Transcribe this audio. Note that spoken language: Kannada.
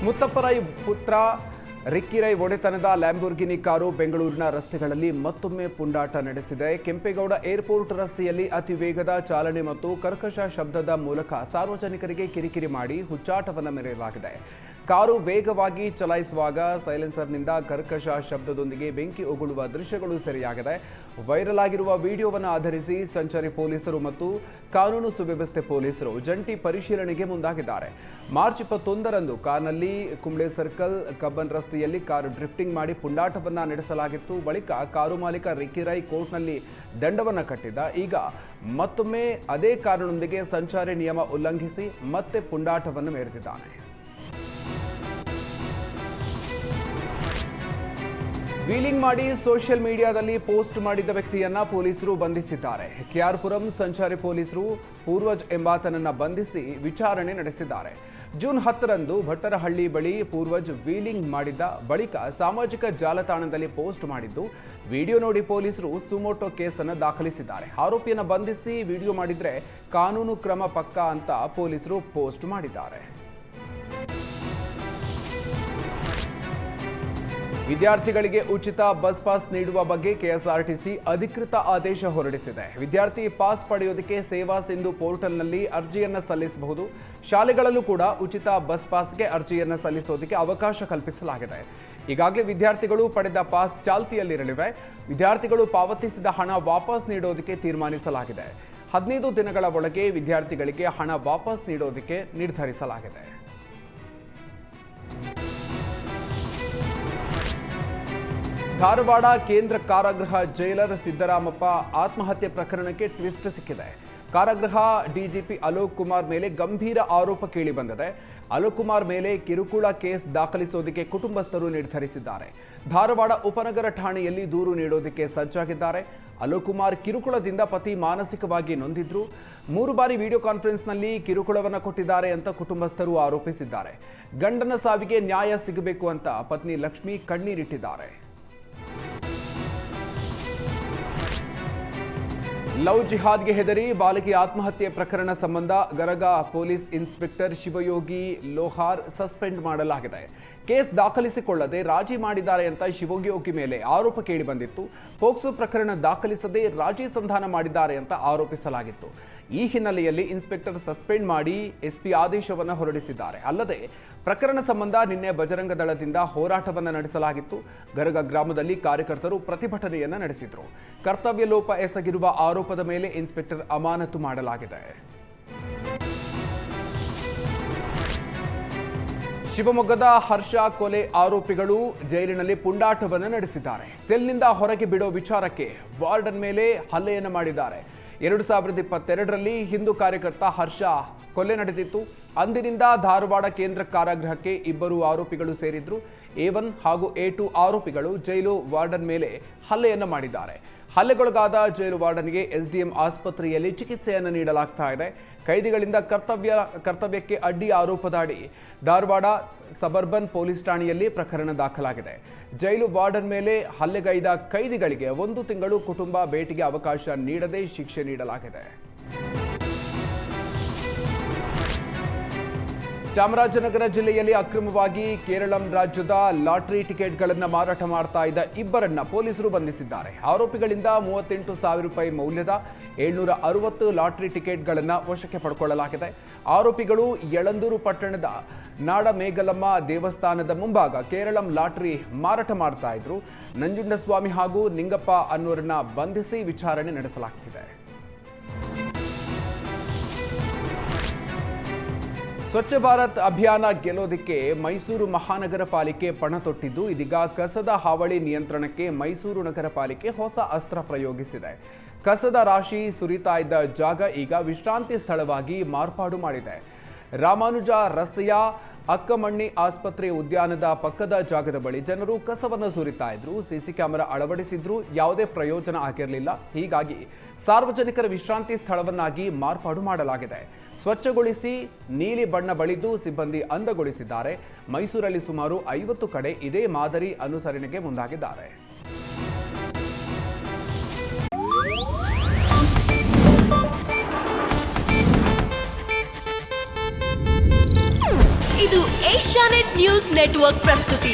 ಮುತ್ತಪ್ಪರೈ ಪುತ್ರ ರಿಕ್ಕಿರೈ ಒಡೆತನದ ಲ್ಯಾಂಬೋರ್ಗಿನಿ ಕಾರು ಬೆಂಗಳೂರಿನ ರಸ್ತೆಗಳಲ್ಲಿ ಮತ್ತೊಮ್ಮೆ ಪುಂಡಾಟ ನಡೆಸಿದೆ. ಕೆಂಪೇಗೌಡ ಏರ್ಪೋರ್ಟ್ ರಸ್ತೆಯಲ್ಲಿ ಅತಿ ವೇಗದ ಚಾಲನೆ ಮತ್ತು ಕರ್ಕಶ ಶಬ್ದದ ಮೂಲಕ ಸಾರ್ವಜನಿಕರಿಗೆ ಕಿರಿಕಿರಿ ಮಾಡಿ ಹುಚ್ಚಾಟವನ್ನು ಮೆರೆಯಲಾಗಿದೆ. ಕಾರು ವೇಗವಾಗಿ ಚಲಾಯಿಸುವಾಗ ಸೈಲೆನ್ಸರ್ನಿಂದ ಕರ್ಕಶ ಶಬ್ದದೊಂದಿಗೆ ಬೆಂಕಿ ಉಗುಳುವ ದೃಶ್ಯಗಳು ಸೆರೆಯಾಗಿದೆ. ವೈರಲ್ ಆಗಿರುವ ವಿಡಿಯೋವನ್ನು ಆಧರಿಸಿ ಸಂಚಾರಿ ಪೊಲೀಸರು ಮತ್ತು ಕಾನೂನು ಸುವ್ಯವಸ್ಥೆ ಪೊಲೀಸರು ಜಂಟಿ ಪರಿಶೀಲನೆಗೆ ಮುಂದಾಗಿದ್ದಾರೆ. ಮಾರ್ಚ್ 21ರಂದು ಕಾರ್ನಲ್ಲಿ ಕುಂಬ್ಳೆ ಸರ್ಕಲ್ ಕಬ್ಬನ್ ರಸ್ತೆಯಲ್ಲಿ ಕಾರು ಡ್ರಿಫ್ಟಿಂಗ್ ಮಾಡಿ ಪುಂಡಾಟವನ್ನು ನಡೆಸಲಾಗಿತ್ತು. ಬಳಿಕ ಕಾರು ಮಾಲೀಕ ರಿಕ್ಕಿರೈ ಕೋರ್ಟ್ನಲ್ಲಿ ದಂಡವನ್ನು ಕಟ್ಟಿದ್ದ. ಈಗ ಮತ್ತೊಮ್ಮೆ ಅದೇ ಕಾರಿನೊಂದಿಗೆ ಸಂಚಾರಿ ನಿಯಮ ಉಲ್ಲಂಘಿಸಿ ಮತ್ತೆ ಪುಂಡಾಟವನ್ನು ಮೆರೆದಿದ್ದಾನೆ. ವೀಲಿಂಗ್ ಮಾಡಿ ಸೋಷಿಯಲ್ ಮೀಡಿಯಾದಲ್ಲಿ ಪೋಸ್ಟ್ ಮಾಡಿದ್ದ ವ್ಯಕ್ತಿಯನ್ನ ಪೊಲೀಸರು ಬಂಧಿಸಿದ್ದಾರೆ. ಕೆಆರ್ಪುರಂ ಸಂಚಾರಿ ಪೊಲೀಸರು ಪೂರ್ವಜ್ ಎಂಬಾತನನ್ನ ಬಂಧಿಸಿ ವಿಚಾರಣೆ ನಡೆಸಿದ್ದಾರೆ. ಜೂನ್ 10ರಂದು ಭಟ್ಟರಹಳ್ಳಿ ಬಳಿ ಪೂರ್ವಜ್ ವೀಲಿಂಗ್ ಮಾಡಿದ್ದ ಬಳಿಕ ಸಾಮಾಜಿಕ ಜಾಲತಾಣದಲ್ಲಿ ಪೋಸ್ಟ್ ಮಾಡಿದ್ದು ವಿಡಿಯೋ ನೋಡಿ ಪೊಲೀಸರು ಸುಮೋಟೋ ಕೇಸನ್ನು ದಾಖಲಿಸಿದ್ದಾರೆ. ಆರೋಪಿಯನ್ನು ಬಂಧಿಸಿ ವಿಡಿಯೋ ಮಾಡಿದ್ರೆ ಕಾನೂನು ಕ್ರಮ ಪಕ್ಕಾ ಅಂತ ಪೊಲೀಸರು ಪೋಸ್ಟ್ ಮಾಡಿದ್ದಾರೆ. ವಿದ್ಯಾರ್ಥಿಗಳಿಗೆ ಉಚಿತ ಬಸ್ ಪಾಸ್ ನೀಡುವ ಬಗ್ಗೆ ಕೆಎಸ್ಆರ್ಟಿಸಿ ಅಧಿಕೃತ ಆದೇಶ ಹೊರಡಿಸಿದೆ. ವಿದ್ಯಾರ್ಥಿ ಪಾಸ್ ಪಡೆಯೋದಕ್ಕೆ ಸೇವಾ ಸಿಂಧು ಪೋರ್ಟಲ್ನಲ್ಲಿ ಅರ್ಜಿಯನ್ನು ಸಲ್ಲಿಸಬಹುದು. ಶಾಲೆಗಳಲ್ಲೂ ಕೂಡ ಉಚಿತ ಬಸ್ ಪಾಸ್ಗೆ ಅರ್ಜಿಯನ್ನು ಸಲ್ಲಿಸೋದಕ್ಕೆ ಅವಕಾಶ ಕಲ್ಪಿಸಲಾಗಿದೆ. ಈಗಾಗಲೇ ವಿದ್ಯಾರ್ಥಿಗಳು ಪಡೆದ ಪಾಸ್ ಚಾಲ್ತಿಯಲ್ಲಿರಲಿವೆ. ವಿದ್ಯಾರ್ಥಿಗಳು ಪಾವತಿಸಿದ ಹಣ ವಾಪಸ್ ನೀಡೋದಕ್ಕೆ ತೀರ್ಮಾನಿಸಲಾಗಿದೆ. 15 ದಿನಗಳ ಒಳಗೆ ವಿದ್ಯಾರ್ಥಿಗಳಿಗೆ ಹಣ ವಾಪಸ್ ನೀಡೋದಕ್ಕೆ ನಿರ್ಧರಿಸಲಾಗಿದೆ. ಧಾರವಾಡ ಕೇಂದ್ರ ಕಾರಾಗೃಹ ಜೈಲರ್ ಸಿದ್ದರಾಮಪ್ಪ ಆತ್ಮಹತ್ಯೆ ಪ್ರಕರಣಕ್ಕೆ ಟ್ವಿಸ್ಟ್ ಸಿಕ್ಕಿದೆ. ಕಾರಾಗೃಹ ಡಿಜಿಪಿ ಅಲೋಕ್ ಕುಮಾರ್ ಮೇಲೆ ಗಂಭೀರ ಆರೋಪ ಕೇಳಿಬಂದಿದೆ. ಅಲೋಕ್ ಕುಮಾರ್ ಮೇಲೆ ಕಿರುಕುಳ ಕೇಸ್ ದಾಖಲಿಸೋದಕ್ಕೆ ಕುಟುಂಬಸ್ಥರು ನಿರ್ಧರಿಸಿದ್ದಾರೆ. ಧಾರವಾಡ ಉಪನಗರ ಠಾಣೆಯಲ್ಲಿ ದೂರು ನೀಡೋದಕ್ಕೆ ಸಜ್ಜಾಗಿದ್ದಾರೆ. ಅಲೋಕ್ ಕುಮಾರ್ ಕಿರುಕುಳದಿಂದ ಪತಿ ಮಾನಸಿಕವಾಗಿ ನೊಂದಿದ್ರು. 3 ಬಾರಿ ವಿಡಿಯೋ ಕಾನ್ಫರೆನ್ಸ್ನಲ್ಲಿ ಕಿರುಕುಳವನ್ನು ಕೊಟ್ಟಿದ್ದಾರೆ ಅಂತ ಕುಟುಂಬಸ್ಥರು ಆರೋಪಿಸಿದ್ದಾರೆ. ಗಂಡನ ಸಾವಿಗೆ ನ್ಯಾಯ ಸಿಗಬೇಕು ಅಂತ ಪತ್ನಿ ಲಕ್ಷ್ಮಿ ಕಣ್ಣೀರಿಟ್ಟಿದ್ದಾರೆ. ಲವ್ ಜಿಹಾದ್ಗೆ ಹೆದರಿ ಬಾಲಕಿ ಆತ್ಮಹತ್ಯೆ ಪ್ರಕರಣ ಸಂಬಂಧ Garaga police inspector Shivayogi Lohar suspend ಮಾಡಲಾಗಿದೆ. ಕೇಸ್ ದಾಖಲಿಸಿಕೊಳ್ಳದೆ ರಾಜಿ ಮಾಡಿದ್ದಾರೆ ಅಂತ ಶಿವಯೋಗಿ ಮೇಲೆ ಆರೋಪ ಕೇಳಿಬಂದಿತ್ತು. ಪೋಕ್ಸೋ ಪ್ರಕರಣ ದಾಖಲಿಸದೆ ರಾಜಿ ಸಂಧಾನ ಮಾಡಿದ್ದಾರೆ ಅಂತ ಆರೋಪಿಸಲಾಗಿತ್ತು. ಈ ಹಿನ್ನೆಲೆಯಲ್ಲಿ ಇನ್ಸ್ಪೆಕ್ಟರ್ ಸಸ್ಪೆಂಡ್ ಮಾಡಿ ಎಸ್ಪಿ ಆದೇಶವನ್ನು ಹೊರಡಿಸಿದ್ದಾರೆ. ಅಲ್ಲದೆ ಪ್ರಕರಣ ಸಂಬಂಧ ನಿನ್ನೆ ಬಜರಂಗ ದಳದಿಂದ ಹೋರಾಟವನ್ನು ನಡೆಸಲಾಗಿತ್ತು. ಗರಗ ಗ್ರಾಮದಲ್ಲಿ ಕಾರ್ಯಕರ್ತರು ಪ್ರತಿಭಟನೆಯನ್ನು ನಡೆಸಿದರು. ಕರ್ತವ್ಯ ಲೋಪ ಎಸಗಿರುವ ಆರೋಪದ ಮೇಲೆ ಇನ್ಸ್ಪೆಕ್ಟರ್ ಅಮಾನತು ಮಾಡಲಾಗಿದೆ. ಶಿವಮೊಗ್ಗದ ಹರ್ಷ ಕೊಲೆ ಆರೋಪಿಗಳು ಜೈಲಿನಲ್ಲಿ ಪುಂಡಾಟವನ್ನು ನಡೆಸಿದ್ದಾರೆ. ಸೆಲ್ನಿಂದ ಹೊರಗೆ ಬಿಡೋ ವಿಚಾರಕ್ಕೆ ವಾರ್ಡನ್ ಮೇಲೆ ಹಲ್ಲೆಯನ್ನು ಮಾಡಿದ್ದಾರೆ. 2022ರಲ್ಲಿ ಹಿಂದೂ ಕಾರ್ಯಕರ್ತ ಹರ್ಷ ಕೊಲೆ ನಡೆದಿತ್ತು. ಅಂದಿನಿಂದ ಧಾರವಾಡ ಕೇಂದ್ರ ಕಾರಾಗೃಹಕ್ಕೆ 2 ಆರೋಪಿಗಳು ಸೇರಿದ್ರು. A1 ಹಾಗೂ A2 ಆರೋಪಿಗಳು ಜೈಲು ವಾರ್ಡನ್ ಮೇಲೆ ಹಲ್ಲೆಯನ್ನು ಮಾಡಿದ್ದಾರೆ. ಹಲ್ಲೆಗೊಳಗಾದ ಜೈಲು ವಾರ್ಡನ್ಗೆ ಎಸ್ಡಿಎಂ ಆಸ್ಪತ್ರೆಯಲ್ಲಿ ಚಿಕಿತ್ಸೆಯನ್ನು ನೀಡಲಾಗ್ತಾ ಇದೆ. ಕೈದಿಗಳಿಂದ ಕರ್ತವ್ಯಕ್ಕೆ ಅಡ್ಡಿ ಆರೋಪದಡಿ ಧಾರವಾಡ ಸಬರ್ಬನ್ ಪೊಲೀಸ್ ಠಾಣೆಯಲ್ಲಿ ಪ್ರಕರಣ ದಾಖಲಾಗಿದೆ. ಜೈಲು ವಾರ್ಡನ್ ಮೇಲೆ ಹಲ್ಲೆಗೈದ ಕೈದಿಗಳಿಗೆ 1 ತಿಂಗಳು ಕುಟುಂಬ ಭೇಟಿಗೆ ಅವಕಾಶ ನೀಡದೆ ಶಿಕ್ಷೆ ನೀಡಲಾಗಿದೆ. ಚಾಮರಾಜನಗರ ಜಿಲ್ಲೆಯಲ್ಲಿ ಅಕ್ರಮವಾಗಿ ಕೇರಳಂ ರಾಜ್ಯದ ಲಾಟರಿ ಟಿಕೆಟ್ಗಳನ್ನು ಮಾರಾಟ ಮಾಡ್ತಾ ಇದ್ದ 2 ಪೊಲೀಸರು ಬಂಧಿಸಿದ್ದಾರೆ. ಆರೋಪಿಗಳಿಂದ 38,000 ರೂಪಾಯಿ ಮೌಲ್ಯದ 760 ಲಾಟರಿ ಟಿಕೆಟ್ಗಳನ್ನು ವಶಕ್ಕೆ ಪಡ್ಕೊಳ್ಳಲಾಗಿದೆ. ಆರೋಪಿಗಳು ಯಳಂದೂರು ಪಟ್ಟಣದ ನಾಡಮೇಗಲಮ್ಮ ದೇವಸ್ಥಾನದ ಮುಂಭಾಗ ಕೇರಳಂ ಲಾಟರಿ ಮಾರಾಟ ಮಾಡ್ತಾ ಇದ್ರು. ನಂಜುಂಡಸ್ವಾಮಿ ಹಾಗೂ ನಿಂಗಪ್ಪ ಅನ್ನೋರನ್ನ ಬಂಧಿಸಿ ವಿಚಾರಣೆ ನಡೆಸಲಾಗ್ತಿದೆ. ಸ್ವಚ್ಛ ಭಾರತ್ ಅಭಿಯಾನ ಗೆಲ್ಲೋದಕ್ಕೆ ಮೈಸೂರು ಮಹಾನಗರ ಪಾಲಿಕೆ ಪಣ ತೊಟ್ಟಿದ್ದು, ಇದೀಗ ಕಸದ ಹಾವಳಿ ನಿಯಂತ್ರಣಕ್ಕೆ ಮೈಸೂರು ನಗರ ಪಾಲಿಕೆ ಹೊಸ ಅಸ್ತ್ರ ಪ್ರಯೋಗಿಸಿದೆ. ಕಸದ ರಾಶಿ ಸುರಿತಾ ಇದ್ದ ಜಾಗ ಈಗ ವಿಶ್ರಾಂತಿ ಸ್ಥಳವಾಗಿ ಮಾರ್ಪಾಡು ಮಾಡಿದೆ. ರಾಮಾನುಜ ರಸ್ತೆಯ ಅಕ್ಕಮಣ್ಣಿ ಆಸ್ಪತ್ರೆ ಉದ್ಯಾನದ ಪಕ್ಕದ ಜಾಗದ ಬಳಿ ಜನರು ಕಸವನ್ನು ಸುರಿತಾ ಇದ್ರು. ಸಿಸಿ ಕ್ಯಾಮೆರಾ ಅಳವಡಿಸಿದ್ರು, ಯಾವುದೇ ಪ್ರಯೋಜನ ಆಗಿರಲಿಲ್ಲ. ಹೀಗಾಗಿ ಸಾರ್ವಜನಿಕರ ವಿಶ್ರಾಂತಿ ಸ್ಥಳವನ್ನಾಗಿ ಮಾರ್ಪಾಡು ಮಾಡಲಾಗಿದೆ. ಸ್ವಚ್ಛಗೊಳಿಸಿ ನೀಲಿ ಬಣ್ಣ ಬಳಿದು ಸಿಬ್ಬಂದಿ ಅಂದಗೊಳಿಸಿದ್ದಾರೆ. ಮೈಸೂರಲ್ಲಿ ಸುಮಾರು 50 ಕಡೆ ಇದೇ ಮಾದರಿ ಅನುಸರಣೆಗೆ ಮುಂದಾಗಿದ್ದಾರೆ. ಇದು ಏಷ್ಯಾನೆಟ್ ನ್ಯೂಸ್ ನೆಟ್ವರ್ಕ್ ಪ್ರಸ್ತುತಿ.